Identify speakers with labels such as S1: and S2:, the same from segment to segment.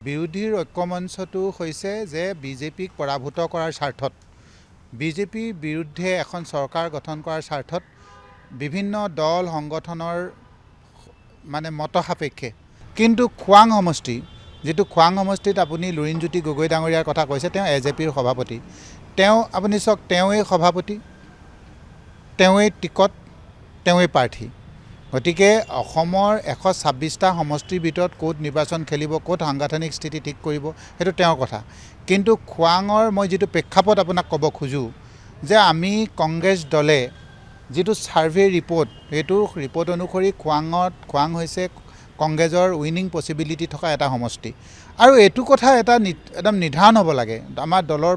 S1: বিৰোধীৰ ঐক্যমঞ্চটো হৈছে যে বিজেপিক পৰাভূত কৰাৰ স্বাৰ্থত বিজেপিৰ বিৰুদ্ধে এখন চৰকাৰ গঠন কৰাৰ স্বাৰ্থত বিভিন্ন দল সংগঠনৰ মানে মত সাপেক্ষে কিন্তু খোৱাং সমষ্টি যেটো খোৱাং সমষ্টিত আপুনি লুৰিণজ্যোতি গগৈ ডাঙৰীয়াৰ কথা কৈছে তেওঁ এজেপিৰ সভাপতি তেওঁ আপুনি সক তেওঁই সভাপতি তেওঁই টিকট তেওঁই প্ৰাৰ্থী গতিকে অসমৰ 126টা সমষ্টিৰ ভিতৰত কোট নিৰ্বাচন খেলিব কোট সাংগঠনিক স্থিতি ঠিক কৰিব হেতু তেওঁৰ কথা কিন্তু খোৱাঙৰ মই যেটো প্ৰেক্ষাপট আপোনাক ক'ব খুজু যে আমি কংগ্ৰেছ দলে যেটো সাৰ্ভে ৰিপোৰ্ট হেতু ৰিপোৰ্ট অনুসৰি খোৱাং হৈছে কংগ্ৰেছৰ উইনিং পসিবিলিটি থকা এটা সমষ্টি আৰু এটু কথা এটা একদম নিৰ্ধাৰণ হ'ব লাগে আমাৰ দলৰ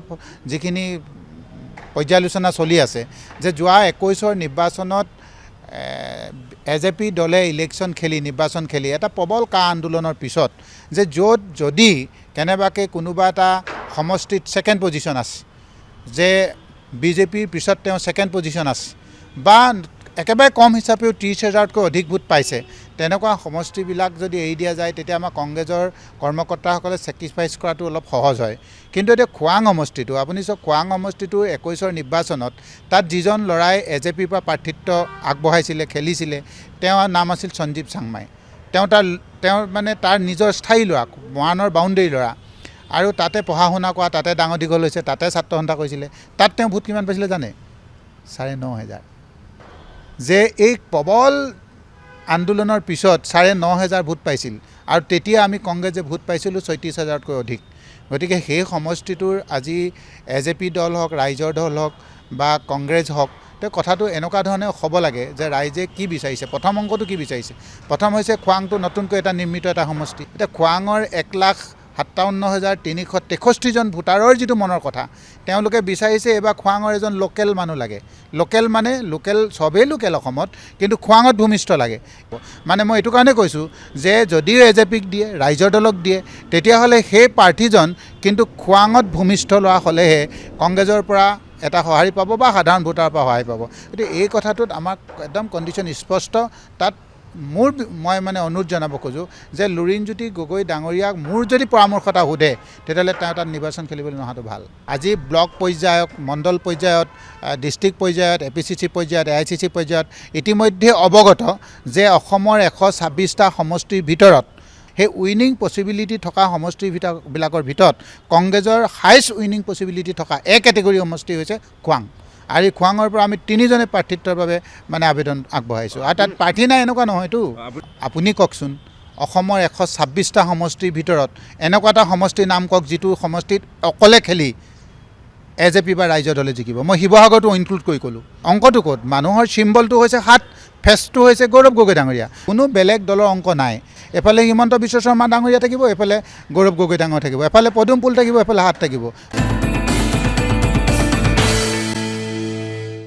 S1: যিখিনি পৰ্যালোচনা চলি আছে যে যোৱা 21ৰ নিৰ্বাচনত এজেপি দলে ইলেকশন খেলি নিৰ্বাচন খেলি এটা প্ৰবল কা আন্দোলনৰ পিছত যে যদি কেনেবাকে কোনোবা এটা সমষ্টিত সেকেন্ড পজিশন আছে যে বিজেপিৰ পিছত তেওঁ সেকেন্ড পজিশন আছে বা একেবাৰে কম হিচাপেও 30,000তকৈ অধিক ভোট পাইছে তেনেকুৱা সমষ্টিবিলাক যদি এৰি দিয়া যায় তেতিয়া আমাৰ কংগ্ৰেছৰ কৰ্মকৰ্তাসকলে স্যাক্ৰিফাইস কৰাটো অলপ সহজ হয় কিন্তু এটা খোৱাং সমষ্টিটো আপুনি সব খোৱাং সমষ্টিটো 21ৰ নিৰ্বাচনত তাত যিজন লৰাই এজেপিৰ পৰা প্ৰাৰ্থিত্ব আগবঢ়াইছিলে খেলিছিলে তেওঁৰ নাম আছিল সঞ্জীৱ চাংমাই তেওঁ মানে তাৰ নিজৰ স্থায়ী ল'ৰা মৰাণৰ বাউণ্ডেৰী ল'ৰা আৰু তাতে পঢ়া শুনা কৰা তাতে ডাঙৰ দীঘল হৈছে তাতে ছাত্ৰ সন্থা কৰিছিলে তাত তেওঁ ভোট কিমান পাইছিলে জানে 9,500 যে এই প্ৰবল আন্দোলনৰ পিছত 9,500 ভোট পাইছিল আৰু তেতিয়া আমি কংগ্ৰেছে ভোট পাইছিল 36,000তকৈ অধিক গতিকে সেই সমষ্টিটোৰ আজি এজেপি দল হওক ৰাইজৰ দল হওক বা কংগ্ৰেছ হওক তে কথাটো এনেকুৱা ধৰণে হ'ব লাগে যে ৰাইজে কি বিচাৰিছে প্ৰথম অংকটো কি বিচাৰিছে প্ৰথম হৈছে খোৱাংটো নতুনকৈ এটা নিৰ্মিত এটা সমষ্টি এটা খোৱাঙৰ 1,57,363 জন ভোটাৰৰ যেটো মনৰ কথা তেওঁলোকে বিচাৰিছে এবা খোৱাঙৰ এজন লোকেল মানুহ লাগে লোকেল সবেই লোকেল অসমত কিন্তু খোৱাঙত ভূমিষ্ঠ লাগে মানে মই এটো কাৰণে কৈছো যে যদিও এজেপিক দিয়ে ৰাইজৰ দলক দিয়ে তেতিয়া হলে সেই প্ৰাৰ্থীজন কিন্তু খোৱাঙত ভূমিষ্ঠ লোৱা হলেহে কংগ্ৰেছৰ পৰা এটা সহাৰি পাব বা সাধাৰণ ভোটাৰৰ পৰা সহায় পাব এটো এই কথাটোত আমাক একদম কন্ডিশন স্পষ্ট তাত মই মানে অনুৰোধ জনাব খোজো যে লুৰিণজ্যোতি গগৈ ডাঙৰীয়াক মোৰ যদি পৰামৰ্শটা হুদে তেতিয়ালে তাত নিৰ্বাচন খেলিবলৈ নহাটো ভাল আজি ব্লক পৰ্যায়ত মণ্ডল পৰ্যায়ত ডিস্ট্ৰিক্ট পৰ্যায়ত এপিচিচি পৰ্যায়ত আইচিচি পৰ্যায়ত ইতিমধ্যে অৱগত যে অসমৰ 126টা সমষ্টিৰ ভিতৰত হে উইনিং পসিবিলিটি থকা সমষ্টিৰ বিলাকৰ ভিতৰত কংগ্ৰেছৰ হাইষ্ট উইনিং পসিবিলিটি থকা এক ক্যাটেগৰী সমষ্টি হৈছে খোৱাং আৰু খোৱাঙৰ পৰা আমি তিনিজনে প্ৰাৰ্থিত্বৰ বাবে মানে আবেদন আগবঢ়াইছো আৰু তাত প্ৰাৰ্থী নাই এনেকুৱা নহয়তো আপুনি ককচোন অসমৰ 126টা সমষ্টিৰ ভিতৰত এনেকুৱা এটা সমষ্টিৰ নাম কক যেটো সমষ্টিত অকলে খেলি এজেপি বা ৰাইজৰ দলে জিকিব মই শিৱসাগৰটো ইনক্লুড কৰি কলো অংকটো ক'ত মানুহৰ সিম্বলটো হৈছে হাত ফেষ্টটো হৈছে গৌৰৱ গগৈ ডাঙৰীয়া কোনো বেলেগ দলৰ অংক নাই এফালে হিমন্ত বিশ্ব শৰ্মা ডাঙৰীয়া থাকিব এফালে গৌৰৱ গগৈ ডাঙৰীয়া থাকিব এফালে পদুম ফুল থাকিব এফালে হাত থাকিব